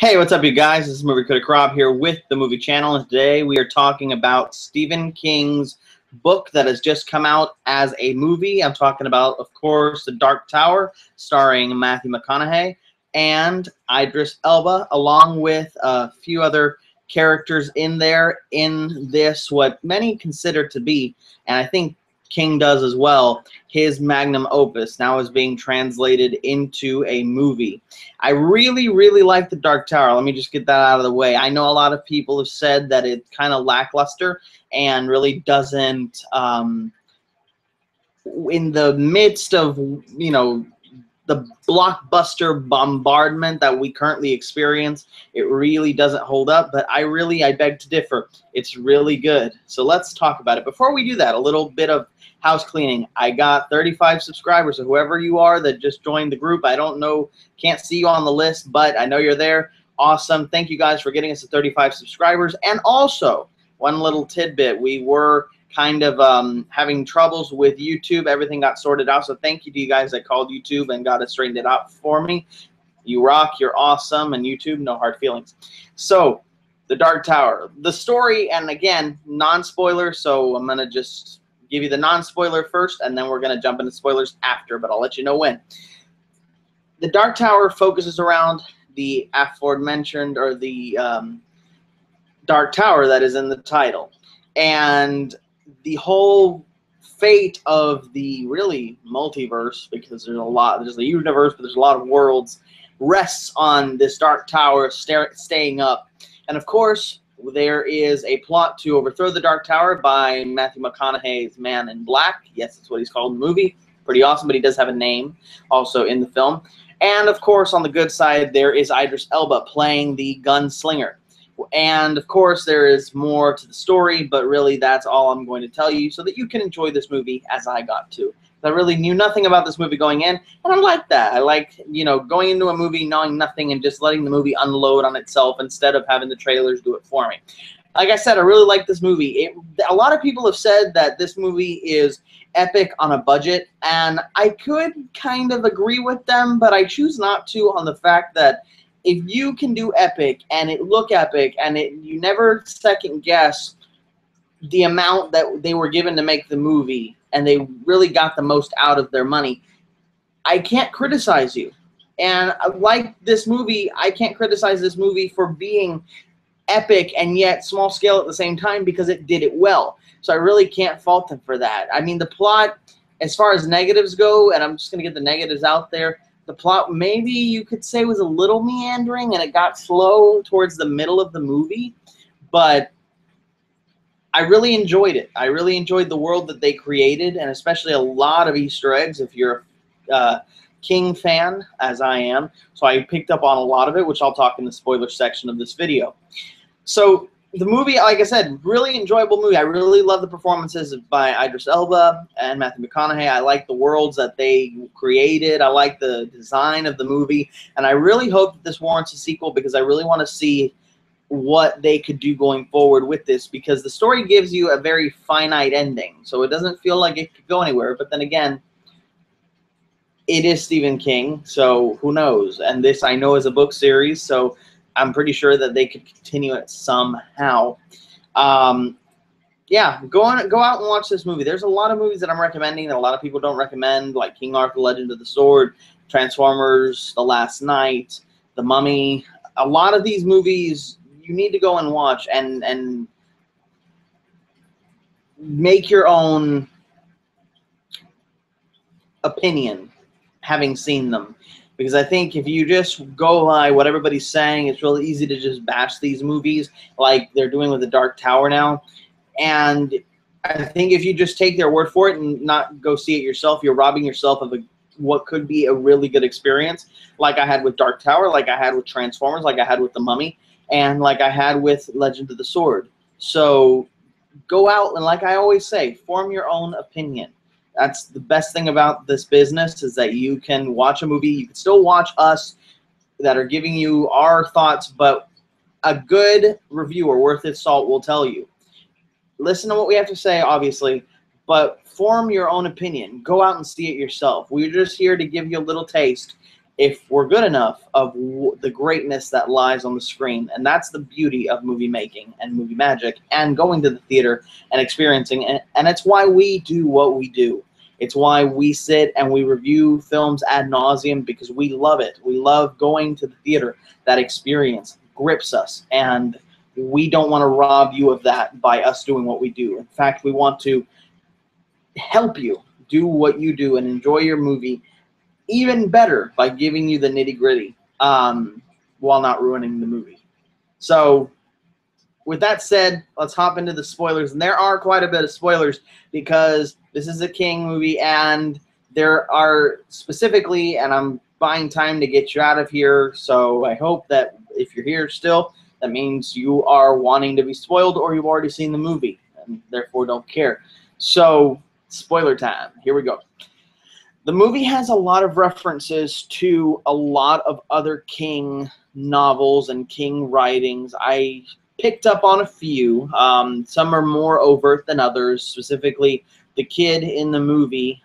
Hey, what's up, you guys? This is Movie Critic Rob here with the Movie Channel, and today we are talking about Stephen King's book that has just come out as a movie. I'm talking about, of course, The Dark Tower, starring Matthew McConaughey and Idris Elba, along with a few other characters in there in this, what many consider to be, and I think King does as well, his magnum opus now is being translated into a movie. I really like The Dark Tower. Let me just get that out of the way. I know a lot of people have said that it's kind of lackluster and really doesn't, in the midst of, you know, the blockbuster bombardment that we currently experience, it really doesn't hold up, but I beg to differ. It's really good. So let's talk about it. Before we do that, a little bit of house cleaning. I got 35 subscribers, so whoever you are that just joined the group, I don't know, can't see you on the list, but I know you're there. Awesome. Thank you guys for getting us to 35 subscribers. And also, one little tidbit, we were kind of having troubles with YouTube. Everything got sorted out, so thank you to you guys that called YouTube and got it straightened it out for me. You rock, you're awesome, and YouTube, no hard feelings. So, The Dark Tower. The story, and again, non-spoiler, so I'm going to just give you the non-spoiler first, and then we're going to jump into spoilers after, but I'll let you know when. The Dark Tower focuses around the aforementioned, or the Dark Tower that is in the title. And the whole fate of the really multiverse, because there's a universe, but there's a lot of worlds, rests on this Dark Tower staying up. And of course, there is a plot to overthrow the Dark Tower by Matthew McConaughey's Man in Black. Yes, that's what he's called in the movie. Pretty awesome, but he does have a name also in the film. And of course, on the good side, there is Idris Elba playing the gunslinger. And of course, there is more to the story, but really that's all I'm going to tell you so that you can enjoy this movie as I got to. I really knew nothing about this movie going in, and I like that. I like, you know, going into a movie knowing nothing and just letting the movie unload on itself instead of having the trailers do it for me. Like I said, I really like this movie. A lot of people have said that this movie is epic on a budget, and I could kind of agree with them, but I choose not to, on the fact that if you can do epic and it look epic and you never second guess the amount that they were given to make the movie and they really got the most out of their money, I can't criticize you. And like this movie, I can't criticize this movie for being epic and yet small scale at the same time because it did it well. So I really can't fault them for that. I mean, the plot, as far as negatives go, and I'm just going to get the negatives out there, the plot maybe you could say was a little meandering and it got slow towards the middle of the movie, but I really enjoyed it. I really enjoyed the world that they created, and especially a lot of Easter eggs if you're a King fan, as I am. So I picked up on a lot of it, which I'll talk in the spoiler section of this video. So the movie, like I said, really enjoyable movie. I really love the performances by Idris Elba and Matthew McConaughey. I like the worlds that they created. I like the design of the movie. And I really hope that this warrants a sequel because I really want to see what they could do going forward with this, because the story gives you a very finite ending. So it doesn't feel like it could go anywhere. But then again, it is Stephen King, so who knows? And this, I know, is a book series, so I'm pretty sure that they could continue it somehow. Yeah, go out and watch this movie. There's a lot of movies that I'm recommending that a lot of people don't recommend, like King Arthur, Legend of the Sword, Transformers, The Last Knight, The Mummy. A lot of these movies you need to go and watch and make your own opinion having seen them. Because I think if you just go by what everybody's saying, it's really easy to just bash these movies like they're doing with The Dark Tower now. And I think if you just take their word for it and not go see it yourself, you're robbing yourself of what could be a really good experience, like I had with Dark Tower, like I had with Transformers, like I had with The Mummy, and like I had with Legend of the Sword. So go out and, like I always say, form your own opinion. That's the best thing about this business, is that you can watch a movie. You can still watch us that are giving you our thoughts, but a good reviewer worth its salt will tell you. Listen to what we have to say, obviously, but form your own opinion. Go out and see it yourself. We're just here to give you a little taste if we're good enough, of the greatness that lies on the screen. And that's the beauty of movie making and movie magic and going to the theater and experiencing it. And it's why we do what we do. It's why we sit and we review films ad nauseum, because we love it. We love going to the theater. That experience grips us, and we don't want to rob you of that by us doing what we do. In fact, we want to help you do what you do and enjoy your movie even better by giving you the nitty-gritty while not ruining the movie. So with that said, let's hop into the spoilers. And there are quite a bit of spoilers because this is a King movie, and there are specifically, and I'm buying time to get you out of here, so I hope that if you're here still, that means you are wanting to be spoiled or you've already seen the movie and therefore don't care. So spoiler time. Here we go. The movie has a lot of references to a lot of other King novels and King writings. I picked up on a few. Some are more overt than others. Specifically, the kid in the movie,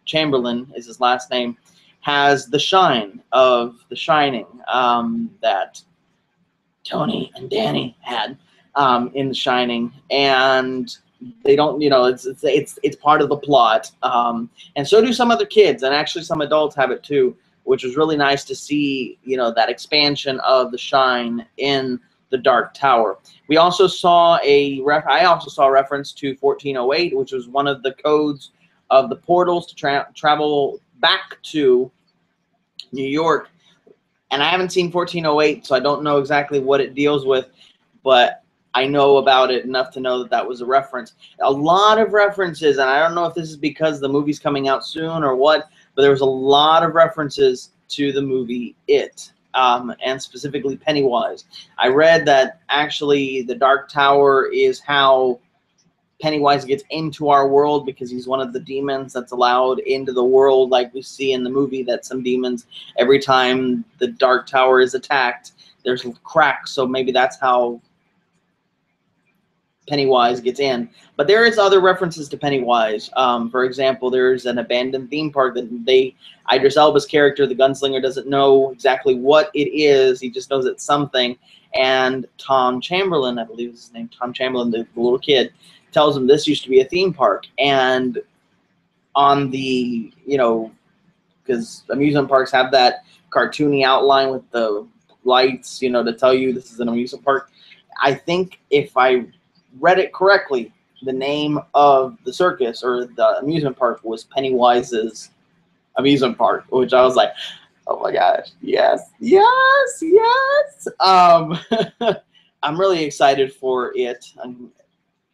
Chamberlain is his last name, has the shine of The Shining that Tony and Danny had in The Shining, and they don't, you know, it's part of the plot, and so do some other kids, and actually some adults have it too, which was really nice to see, you know, that expansion of the shine in the Dark Tower. We also saw I also saw a reference to 1408, which was one of the codes of the portals to travel back to New York. And I haven't seen 1408, so I don't know exactly what it deals with, but I know about it enough to know that that was a reference. A lot of references, and I don't know if this is because the movie's coming out soon or what, but there was a lot of references to the movie It, and specifically Pennywise. I read that actually the Dark Tower is how Pennywise gets into our world, because he's one of the demons that's allowed into the world, like we see in the movie that some demons, every time the Dark Tower is attacked, there's cracks, so maybe that's how Pennywise gets in. But there is other references to Pennywise. For example, there's an abandoned theme park that Idris Elba's character, the gunslinger, doesn't know exactly what it is. He just knows it's something. And Tom Chamberlain, I believe is his name, Tom Chamberlain, the little kid, tells him this used to be a theme park. And on the, you know, because amusement parks have that cartoony outline with the lights, you know, to tell you this is an amusement park. I think if I read it correctly, the name of the circus or the amusement park was Pennywise's amusement park, which I was like, oh my gosh, yes, yes, yes. I'm really excited for it.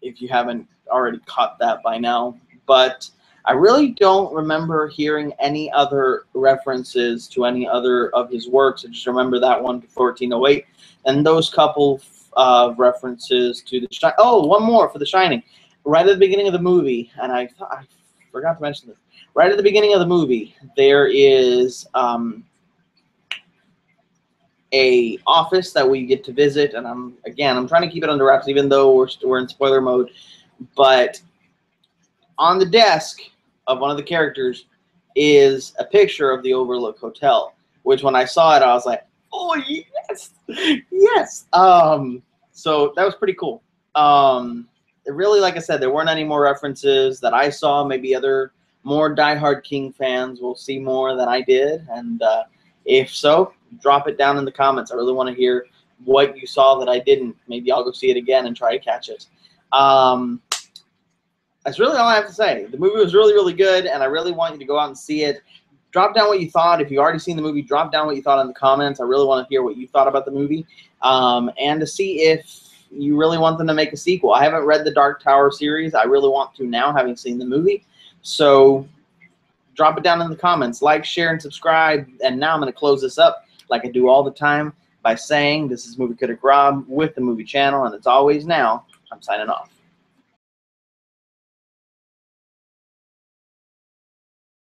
If you haven't already caught that by now, but I really don't remember hearing any other references to any other of his works. I just remember that one to 1408 and those couple of references to the Shining. Oh, one more for The Shining. Right at the beginning of the movie, and I forgot to mention this. Right at the beginning of the movie, there is a office that we get to visit, and I'm trying to keep it under wraps, even though we're in spoiler mode. But on the desk of one of the characters is a picture of the Overlook Hotel, which when I saw it, I was like, oh yes, yes. So that was pretty cool. It really, like I said, there weren't any more references that I saw. Maybe other more diehard King fans will see more than I did, and if so, drop it down in the comments. I really want to hear what you saw that I didn't. Maybe I'll go see it again and try to catch it. That's really all I have to say. The movie was really, really good, and I really want you to go out and see it. Drop down what you thought. If you've already seen the movie, drop down what you thought in the comments. I really want to hear what you thought about the movie, and to see if you really want them to make a sequel. I haven't read the Dark Tower series. I really want to now, having seen the movie. So drop it down in the comments. Like, share, and subscribe. And now I'm going to close this up like I do all the time by saying this is Movie Critic Rob with the Movie Channel, and as always now, I'm signing off.